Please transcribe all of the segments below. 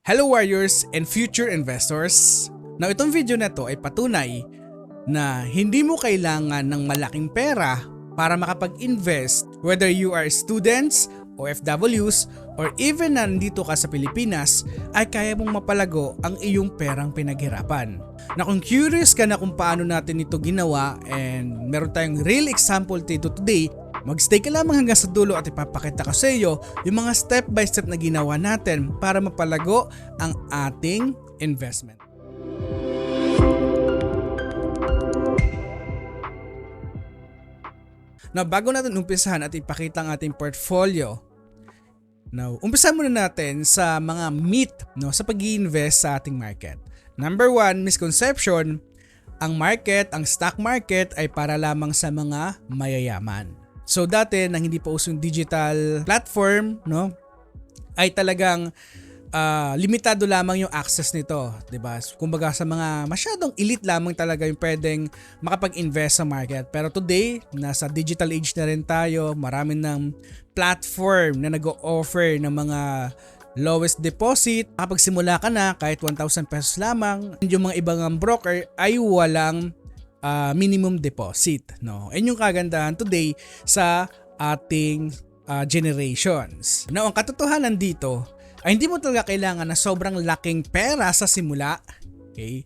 Hello warriors and future investors! Now itong video na to ay patunay na hindi mo kailangan ng malaking pera para makapag-invest, whether you are students, OFWs, or even nandito ka sa Pilipinas, ay kaya mong mapalago ang iyong perang pinaghirapan. Na kung curious ka na kung paano natin ito ginawa and meron tayong real example dito today, mag-stay ka lamang hanggang sa dulo at ipapakita ko sa iyo yung mga step by step na ginawa natin para mapalago ang ating investment. Now, bago natin umpisahan at ipakita ang ating portfolio, now, umpisahan muna natin sa mga myth sa pag-i-invest sa ating market. Number 1, misconception, ang stock market ay para lamang sa mga mayayaman. So dati nang hindi pa usong digital platform, ay talagang limitado lamang yung access nito, 'di ba? Kumbaga sa mga masyadong elite lamang talaga yung pwedeng makapag-invest sa market. Pero today, nasa digital age na rin tayo, marami ng platform na nag-o-offer ng mga lowest deposit. Kapag simula ka na kahit 1,000 pesos lamang, yung mga ibang broker ay walang minimum deposit, And yung kagandahan today sa ating generations. Now, ang katotohanan dito ay hindi mo talaga kailangan na sobrang laking pera sa simula. Okay?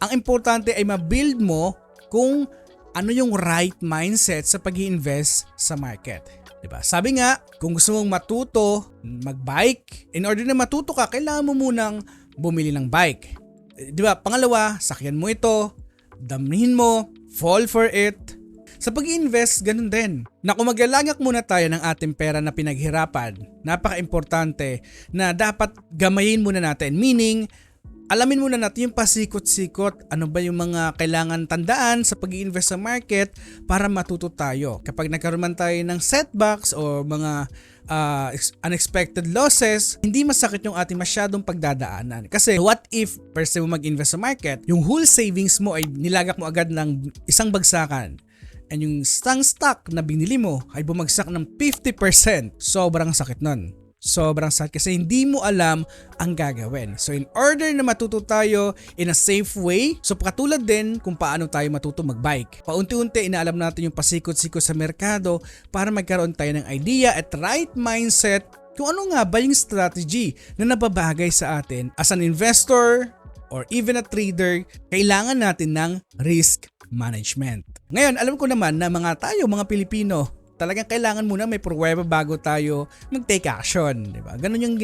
Ang importante ay ma-build mo kung ano yung right mindset sa pag-i-invest sa market. Diba? Sabi nga, kung gusto mong matuto mag-bike, in order na matuto ka, kailangan mo munang bumili ng bike. Diba? Pangalawa, sakyan mo ito, damhin mo, fall for it. Sa pag-i-invest, ganun din. Na kung maglalagak muna tayo ng ating pera na pinaghirapan, napaka-importante na dapat gamayin muna natin. Meaning, alamin muna natin yung pasikot-sikot, ano ba yung mga kailangan tandaan sa pag-i-invest sa market para matuto tayo. Kapag nagkaroon man tayo ng setbacks o mga unexpected losses, hindi masakit yung ating masyadong pagdadaanan. Kasi what if first time mo mag-invest sa market, yung whole savings mo ay nilagak mo agad ng isang bagsakan and yung stock na binili mo ay bumagsak ng 50%. Sobrang sakit nun. Sobrang sakit kasi hindi mo alam ang gagawin. So in order na matuto tayo in a safe way, so katulad din kung paano tayo matuto mag-bike. Paunti-unti inaalam natin yung pasikot-sikot sa merkado para magkaroon tayo ng idea at right mindset kung ano nga ba yung strategy na nababagay sa atin as an investor or even a trader. Kailangan natin ng risk management. Ngayon, alam ko naman na mga Pilipino, talagang kailangan muna may pruweba bago tayo mag-take action, di ba? Ganun yung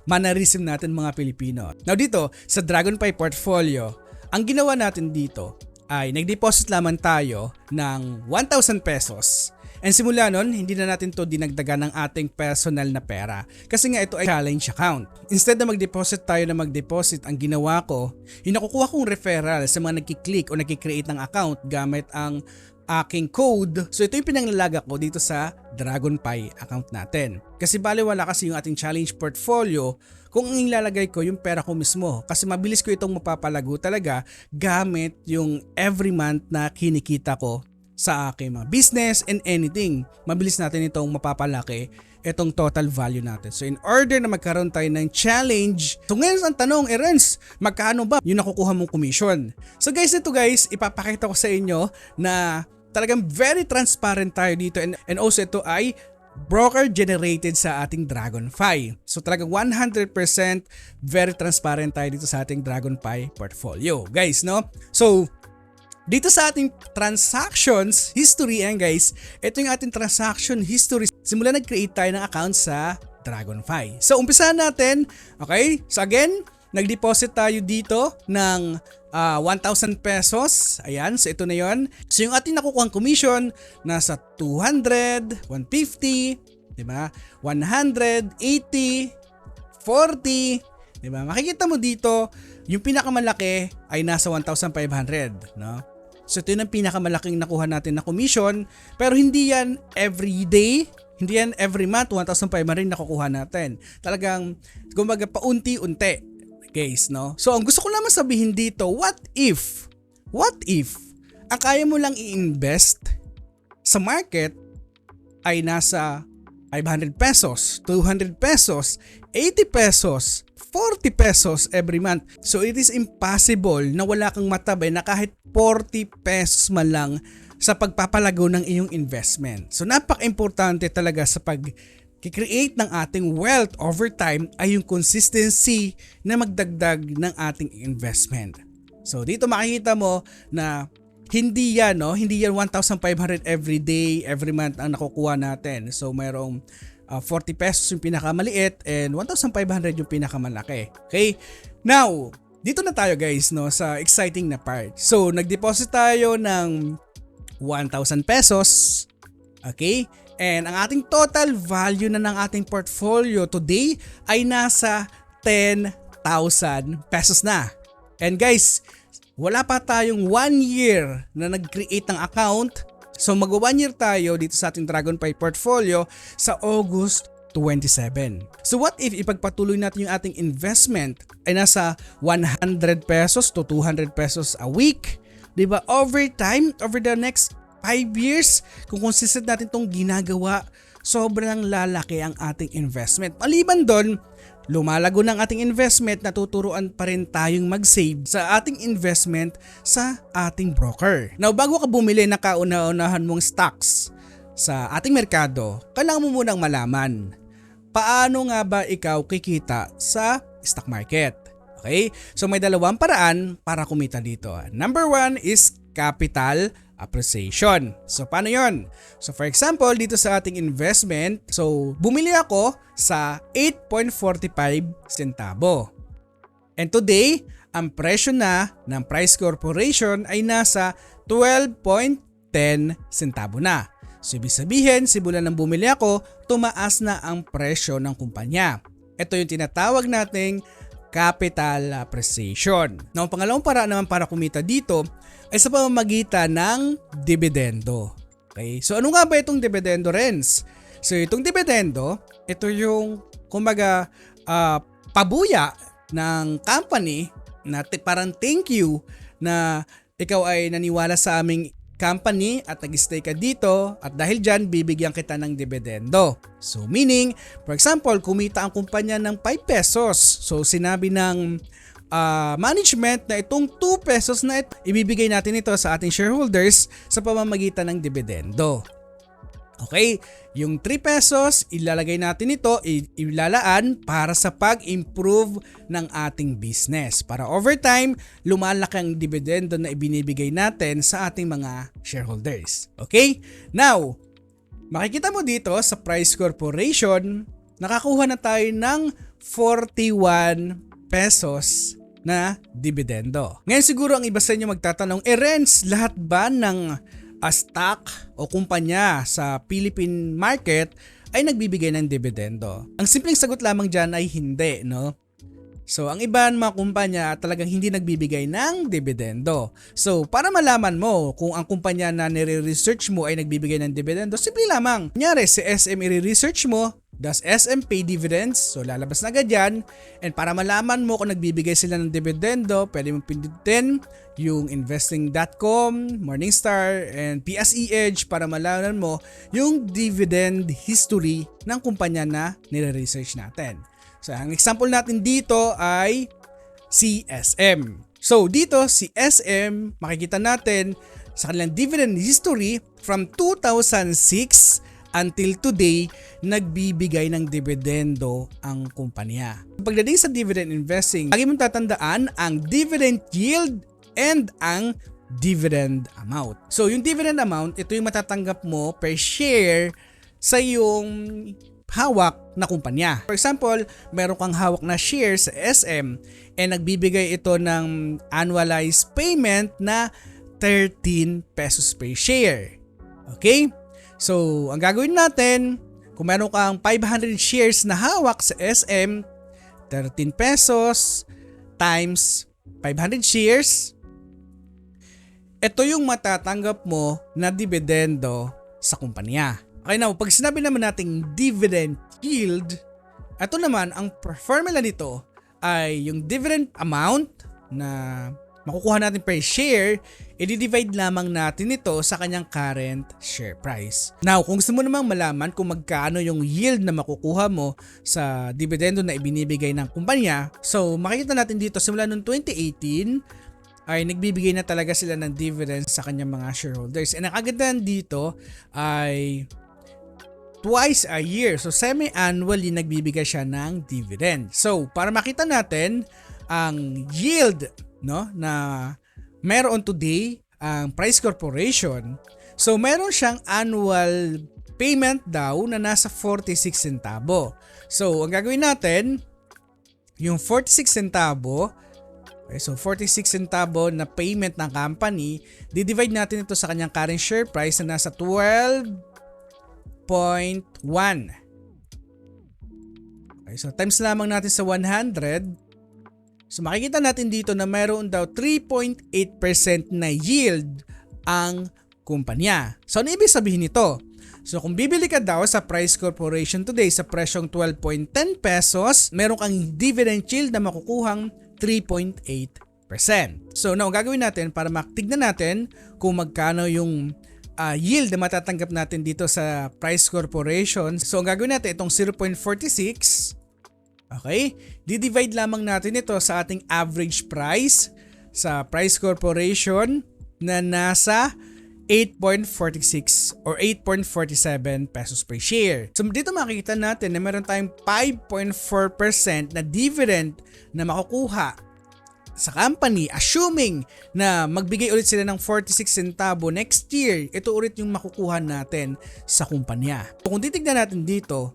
mannerism natin mga Pilipino. Now dito, sa Dragonfly portfolio, ang ginawa natin dito ay nag-deposit lamang tayo ng 1,000 pesos. And simula nun, hindi na natin to dinagdagan ng ating personal na pera. Kasi nga ito ay challenge account. Instead na mag-deposit tayo na mag-deposit, ang ginawa ko, nakukuha kong referral sa mga nagkiklik o nagkikreate ng account gamit ang aking code. So ito yung pinanglalaga ko dito sa Dragonfly account natin. Kasi baliwala kasi yung ating challenge portfolio kung ang ilalagay ko yung pera ko mismo. Kasi mabilis ko itong mapapalago talaga gamit yung every month na kinikita ko sa aking mga business and anything. Mabilis natin itong mapapalaki itong total value natin. So in order na magkaroon tayo ng challenge, so ngayon ang tanong, Renz, magkano ba yung nakukuha mong commission? So guys, ipapakita ko sa inyo na talagang very transparent tayo dito and also ito ay broker generated sa ating Dragonfly. So talagang 100% very transparent tayo dito sa ating Dragonfly portfolio. Guys, So dito sa ating transactions history, guys, ito yung ating transaction history. Simula nag-create tayo ng account sa Dragonfly. So umpisahan natin, okay? So again, nag-deposit tayo dito ng 1,000 pesos. Ayan, so ito na yon. So yung ating nakukuhang commission nasa 200, 150, di ba? 100, 80, 40, di ba? Makikita mo dito, yung pinakamalaki ay nasa 1,500, So ito yung pinakamalaking nakuha natin na commission, pero hindi yan every day, hindi yan every month, 1,500 rin nakukuha natin. Talagang, kumbaga, paunti-unti, guys, So ang gusto ko naman sabihin dito, what if, ang kaya mo lang i-invest sa market ay nasa 500 pesos, 200 pesos, 80 pesos, 40 pesos every month. So it is impossible na wala kang matabay na kahit 40 pesos man lang sa pagpapalago ng iyong investment. So napaka-importante talaga sa pag-create ng ating wealth over time ay yung consistency na magdagdag ng ating investment. So dito makikita mo na hindi yan 1,500 every day, every month ang nakukuha natin. So mayroong 40 pesos yung pinakamaliit and 1,500 yung pinakamalaki. Okay? Now, dito na tayo guys sa exciting na part. So nag-deposit tayo ng 1,000 pesos. Okay? And ang ating total value na ng ating portfolio today ay nasa 10,000 pesos na. And guys, wala pa tayong 1 year na nag-create ng account. So mag-1 year tayo dito sa ating Dragonfly portfolio sa August 27. So what if ipagpatuloy natin yung ating investment ay nasa 100 pesos to 200 pesos a week? Diba? Over time, over the next 5 years, kung consistent natin itong ginagawa, sobrang lalaki ang ating investment. Maliban doon, lumalago ng ating investment, natuturuan pa rin tayong mag-save sa ating investment sa ating broker. Now, bago ka bumili na kauna-unahan mong stocks sa ating merkado, kailangan mo munang malaman paano nga ba ikaw kikita sa stock market. Okay? So may dalawang paraan para kumita dito. Number 1 is capital appreciation. So paano yon? So for example, dito sa ating investment, so bumili ako sa 8.45 centavo. And today, ang presyo na ng Price Corporation ay nasa 12.10 centavo na. So ibig sabihin, simula nang bumili ako, tumaas na ang presyo ng kumpanya. Ito yung tinatawag nating capital appreciation. Now, ang pangalawang paraan naman para kumita dito ay sa pamamagitan ng dividendo. Okay? So ano nga ba itong dividendo, Renz? So itong dividendo, ito yung kumbaga pabuya ng company na parang thank you na ikaw ay naniwala sa aming company at nag-stay ka dito at dahil dyan bibigyan kita ng dividendo. So meaning, for example, kumita ang kumpanya ng 5 pesos. So sinabi ng management na itong 2 pesos na ibibigay natin ito sa ating shareholders sa pamamagitan ng dividendo. Okay, yung 3 pesos, ilalagay natin ito, ilalaan para sa pag-improve ng ating business. Para over time, lumalaki ang dividendo na ibinibigay natin sa ating mga shareholders. Okay, now, makikita mo dito sa Price Corporation, nakakuha na tayo ng 41 pesos na dividendo. Ngayon siguro ang iba sa inyo magtatanong, Renz, lahat ba ng stock o kumpanya sa Philippine market ay nagbibigay ng dividendo? Ang simpleng sagot lamang dyan ay hindi, no? So ang iba ng mga kumpanya talagang hindi nagbibigay ng dividendo. So para malaman mo kung ang kumpanya na nire-research mo ay nagbibigay ng dividendo, simple lamang. Kunyari si SM i-research mo, does SM pay dividends? So lalabas na agad yan. And para malaman mo kung nagbibigay sila ng dividendo, pwede mong pindutin yung investing.com, Morningstar, and pse.warriorsph para malaman mo yung dividend history ng kumpanya na nire-research natin. So ang example natin dito ay si SM. So dito si SM, makikita natin sa kanilang dividend history from 2006 until today, nagbibigay ng dividendo ang kumpanya. Pagdating sa dividend investing, lagi mong tatandaan ang dividend yield and ang dividend amount. So yung dividend amount, ito yung matatanggap mo per share sa iyong hawak na kumpanya. For example, meron kang hawak na share sa SM and nagbibigay ito ng annualized payment na 13 pesos per share. Okay? So, ang gagawin natin, kung meron kang 500 shares na hawak sa SM, 13 pesos times 500 shares, ito yung matatanggap mo na dividendo sa kumpanya. Okay, now, pag sinabi naman nating dividend yield, ito naman, ang formula nito ay yung dividend amount na makukuha natin per share, i-divide lamang natin ito sa kanyang current share price. Now, kung gusto mo namang malaman kung magkano yung yield na makukuha mo sa dividendo na ibinibigay ng kumpanya, so makikita natin dito simula noong 2018 ay nagbibigay na talaga sila ng dividends sa kanyang mga shareholders. And ang kagandahan dito ay twice a year. So semi-annually nagbibigay siya ng dividend. So para makita natin ang yield, no, na meron today ang Price Corporation. So meron siyang annual payment daw na nasa 46 centavo. So ang gagawin natin, yung 46 centavo, okay, so 46 centavo na payment ng company, di-divide natin ito sa kanyang current share price na nasa 12.1. Okay, so times lamang natin sa 100. So makikita natin dito na mayroon daw 3.8% na yield ang kumpanya. So ano ibig sabihin nito? So kung bibili ka daw sa Price Corporation today sa presyong 12.10 pesos, meron kang dividend yield na makukuhang 3.8%. So now gagawin natin para matignan natin kung magkano yung yield na matatanggap natin dito sa Price Corporation. So ang gagawin natin itong 0.46. Okay? Di-divide lamang natin ito sa ating average price sa Price Corporation na nasa 8.46 or 8.47 pesos per share. So dito makikita natin na meron tayong 5.4% na dividend na makukuha sa company, assuming na magbigay ulit sila ng 46 centavo next year. Ito ulit yung makukuha natin sa kumpanya. So kung titignan natin dito,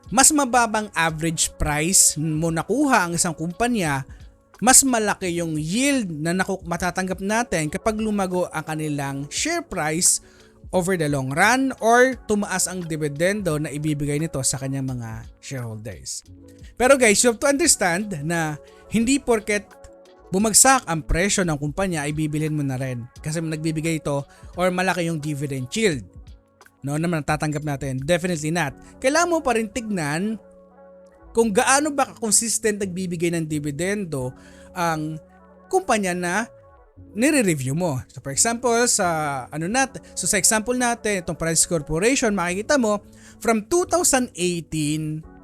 mas mababang average price mo nakuha ang isang kumpanya, mas malaki yung yield na matatanggap natin kapag lumago ang kanilang share price over the long run or tumaas ang dividendo na ibibigay nito sa kanyang mga shareholders. Pero guys, you have to understand na hindi porket bumagsak ang presyo ng kumpanya ay bibilhin mo na rin kasi nagbibigay ito or malaki yung dividend yield. No, naman tatanggap natin. Definitely not. Kailangan mo pa rin tignan kung gaano ba consistent nagbibigay ng dividendo ang kumpanya na nire-review mo. So for example, sa example natin, itong Price Corporation, makikita mo from 2018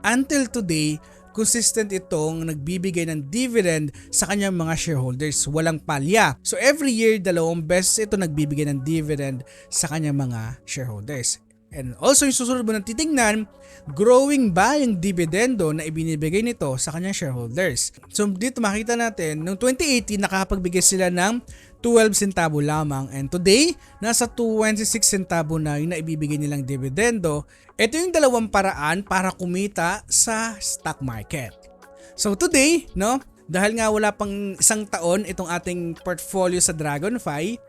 until today, consistent itong nagbibigay ng dividend sa kanyang mga shareholders. Walang palya. So every year, 2 beses ito nagbibigay ng dividend sa kanyang mga shareholders. And also yung susunod mo nang titingnan, growing ba yung dividendo na ibinibigay nito sa kanyang shareholders. So dito makita natin, noong 2018 nakapagbigay sila ng 12 centavo lamang and today nasa 26 centavo na yung naibibigay nilang dividendo. Ito yung dalawang paraan para kumita sa stock market. So today, no, dahil nga wala pang isang taon itong ating portfolio sa Dragonfly,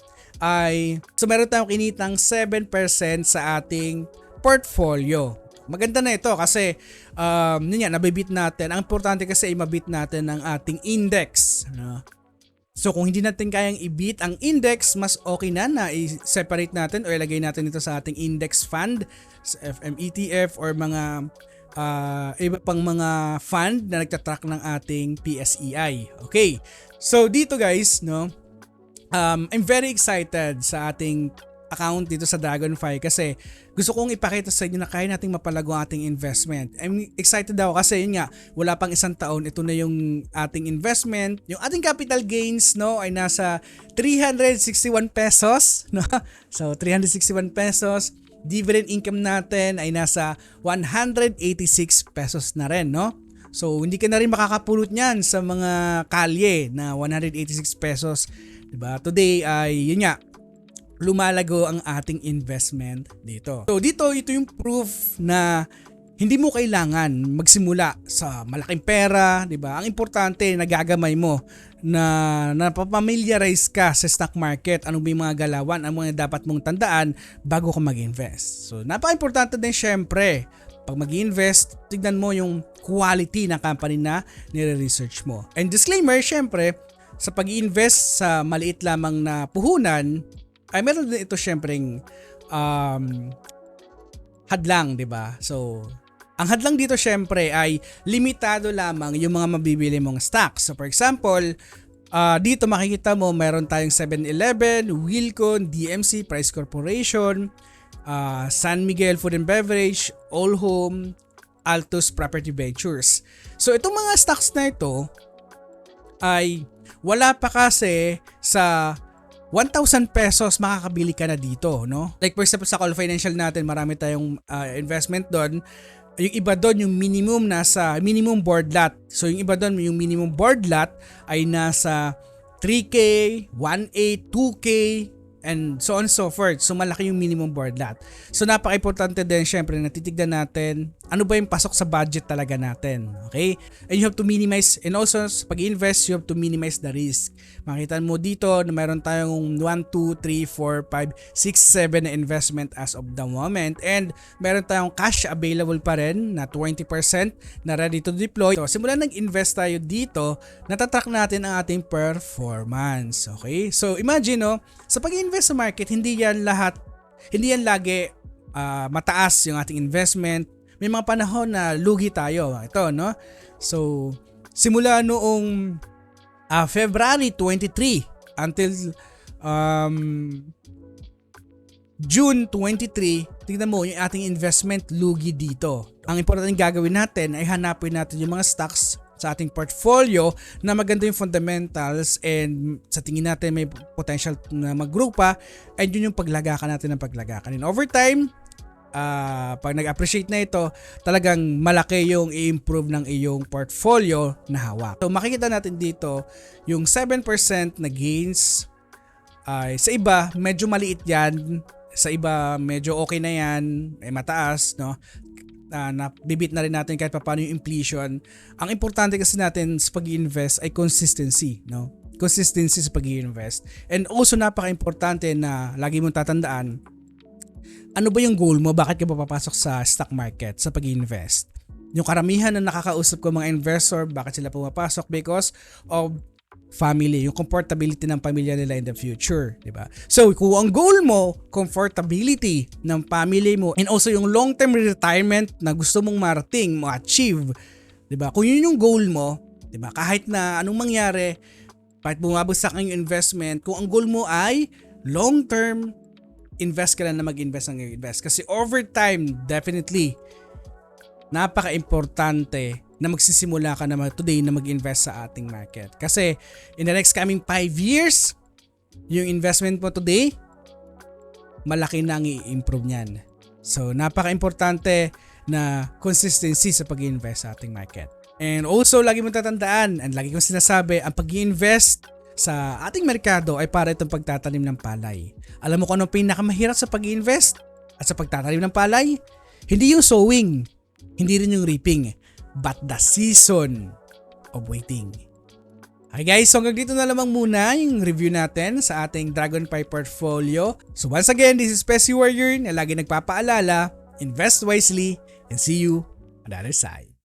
so meron tayong kinitang 7% sa ating portfolio. Maganda na ito kasi nabibit natin. Ang importante kasi ay mabit natin ang ating index, no? So kung hindi natin kayang i-beat ang index, mas okay na i-separate natin o ilagay natin ito sa ating index fund, sa FM ETF or mga iba pang mga fund na nagtatrack ng ating PSEI. Okay. So dito guys, no, I'm very excited sa ating account dito sa Dragonfly kasi gusto kong ipakita sa inyo na kaya nating mapalago ang ating investment. I'm excited daw kasi yun nga, wala pang isang taon, ito na yung ating investment. Yung ating capital gains, no, ay nasa 361 pesos, no? So 361 pesos. Dividend income natin ay nasa 186 pesos na rin, no? So hindi ka na rin makakapulot niyan sa mga kalye na 186 pesos. Diba? Today ay yun nga, lumalago ang ating investment dito. So dito, ito yung proof na hindi mo kailangan magsimula sa malaking pera, di ba? Ang importante, nagagamay mo na napapamiliarize ka sa stock market, ano ba yung mga galawan, ang mga dapat mong tandaan bago ka mag-invest. So napaka-importante din syempre, pag mag-invest, tignan mo yung quality ng company na nire-research mo. And disclaimer, syempre, sa pag-invest sa maliit lamang na puhunan, ay meron din ito syempreng hadlang, 'di ba? So, ang hadlang dito syempre ay limitado lamang yung mga mabibili mong stocks. So, for example, Dito makikita mo meron tayong 7-Eleven, Wilcon, DMC, Price Corporation, San Miguel Food and Beverage, All Home, Altus Property Ventures. So itong mga stocks na ito ay wala pa kasi sa 1,000 pesos makakabili ka na dito, no? Like for example sa Call Financial natin, marami tayong investment doon. Yung iba doon, yung minimum board lot. So yung iba doon, yung minimum board lot ay nasa 3K, 1.8, 2K, and so on and so forth. So malaki yung minimum board lot. So napaka-importante din syempre na titignan natin ano ba yung pasok sa budget talaga natin. Okay? And you have to minimize, and also sa pag-invest, you have to minimize the risk. Makita mo dito na mayroon tayong 1, 2, 3, 4, 5, 6, 7 na investment as of the moment. And meron tayong cash available pa rin na 20% na ready to deploy. So simula nag-invest tayo dito, natatrack natin ang ating performance. Okay? So imagine, no, sa pag-invest sa market, hindi yan lagi mataas yung ating investment. May mga panahon na lugi tayo. Ito, no? So, simula noong February 23 until June 23, tingnan mo yung ating investment lugi dito. Ang importante gagawin natin ay hanapin natin yung mga stocks sa ating portfolio na maganda yung fundamentals and sa tingin natin may potential na mag-grow and yun yung paglagakan natin ng paglagakan. And over time, pag nag-appreciate na ito, talagang malaki yung i-improve ng iyong portfolio na hawak. So makikita natin dito yung 7% na gains. Sa iba, medyo maliit yan. Sa iba, medyo okay na yan. Mataas, no? Nabibit na rin natin kahit paano yung inflation. Ang importante kasi natin sa pag-i-invest ay consistency, no? Consistency sa pag-i-invest. And also napaka-importante na lagi mong tatandaan, ano ba yung goal mo? Bakit ka ba papasok sa stock market sa pag-i-invest? Yung karamihan na nakakausap ko mga investor, bakit sila pumapasok? Because of family, yung comfortability ng pamilya nila in the future, di ba? So, kung ang goal mo, comfortability ng family mo, and also yung long-term retirement na gusto mong marating, ma-achieve, di ba? Kung yun yung goal mo, di ba? Kahit na anong mangyari, kahit bumabagsak ang investment, kung ang goal mo ay long-term, invest ka lang na mag-invest ng invest. Kasi over time, definitely, napaka-importante na magsisimula ka na today na mag-invest sa ating market. Kasi in the next coming 5 years, yung investment mo today, malaki na ang i-improve niyan. So, napaka-importante na consistency sa pag-invest sa ating market. And also, lagi mong tatandaan, and lagi kong sinasabi, ang pag-invest sa ating merkado ay para itong pagtatanim ng palay. Alam mo kung ano pinakamahirap sa pag-invest at sa pagtatanim ng palay? Hindi yung sowing, hindi rin yung reaping, but the season of waiting. Okay guys, so hanggang dito na lamang muna yung review natin sa ating Dragon Pie portfolio. So once again, this is Pse Warrior na lagi nagpapaalala, invest wisely and see you on the other side.